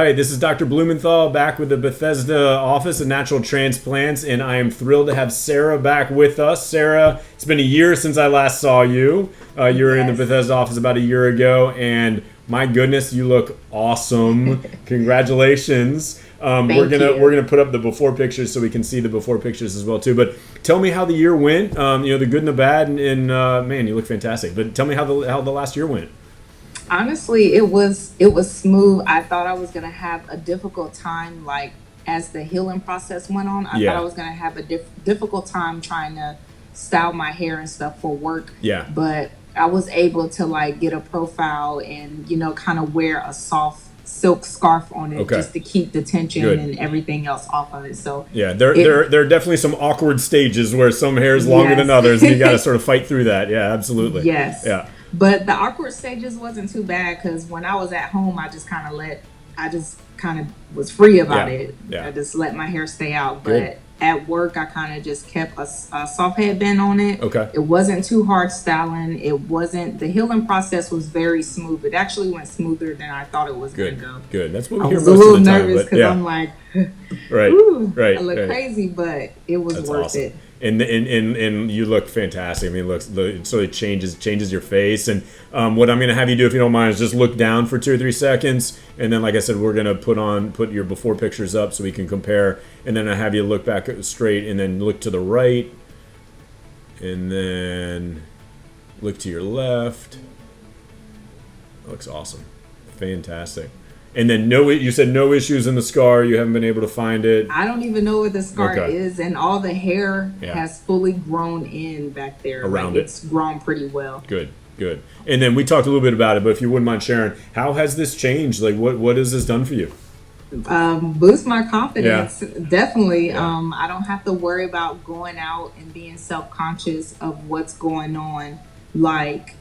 right, this is Dr. Blumenthal back with the Bethesda Office of Natural Transplants, and I am thrilled to have Sarah back with us. Sarah, it's been a year since I last saw you. You were in the Bethesda office about a year ago, and my goodness, you look awesome. Congratulations. We're gonna put up the before pictures so we can see the before pictures as well too. But tell me how the year went. The good and the bad, and man, you look fantastic. But tell me how the last year went. Honestly, it was smooth. I thought I was gonna have a difficult time, like as the healing process went on. I thought I was gonna have a difficult time trying to style my hair and stuff for work. Yeah. But I was able to like get a profile and kind of wear a soft silk scarf on it just to keep the tension and everything else off of it. So yeah, there are definitely some awkward stages where some hair is longer than others, and you got to sort of fight through that. Yeah, absolutely. Yes. Yeah. But the awkward stages wasn't too bad because when I was at home, I just kind of was free about it. Yeah. I just let my hair stay out. But at work, I kind of just kept a soft headband on it. Okay. It wasn't too hard styling. The healing process was very smooth. It actually went smoother than I thought it was going to go. Good. That's what I we hear was most a little of the time. nervous because I'm like, right. I look crazy, but it was worth it. And you look fantastic. I mean, it sort of changes your face. And what I'm going to have you do, if you don't mind, is just look down for 2 or 3 seconds. And then, like I said, we're going to put your before pictures up so we can compare. And then I have you look back straight and then look to the right. And then look to your left. That looks awesome. Fantastic. And then you said no issues in the scar. You haven't been able to find it. I don't even know where the scar is, and all the hair has fully grown in back there. Around it. It's grown pretty well. Good. And then we talked a little bit about it, but if you wouldn't mind sharing, how has this changed? Like, what has this done for you? Boost my confidence. Definitely. I don't have to worry about going out and being self-conscious of what's going on. Like,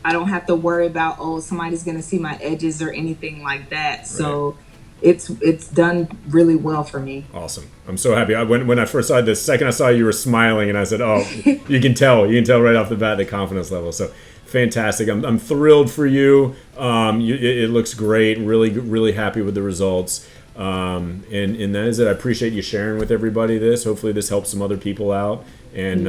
I don't have to worry about, somebody's going to see my edges or anything like that. So it's done really well for me. Awesome. I'm so happy. When I first saw it, the second I saw you were smiling, and I said, you can tell right off the bat the confidence level. So fantastic. I'm thrilled for you. It looks great. Really, really happy with the results. And that is it. I appreciate you sharing with everybody this. Hopefully this helps some other people out. And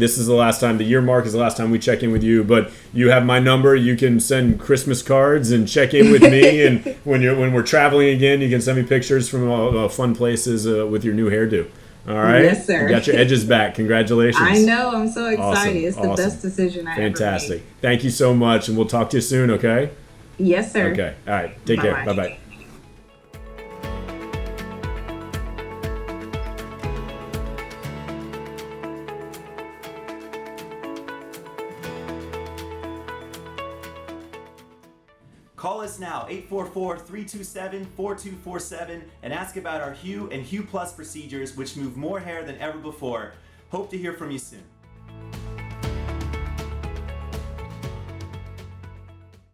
this is the last time, the year mark is the last time we check in with you. But you have my number. You can send Christmas cards and check in with me. And when we're traveling again, you can send me pictures from fun places with your new hairdo. All right. Yes, sir. You got your edges back. Congratulations. I know. I'm so excited. Awesome. It's the best decision I ever made. Fantastic. Thank you so much, and we'll talk to you soon. Okay. Yes, sir. Okay. All right. Take care. Bye bye. Call us now, 844-327-4247, and ask about our Hue and Hue Plus procedures, which move more hair than ever before. Hope to hear from you soon.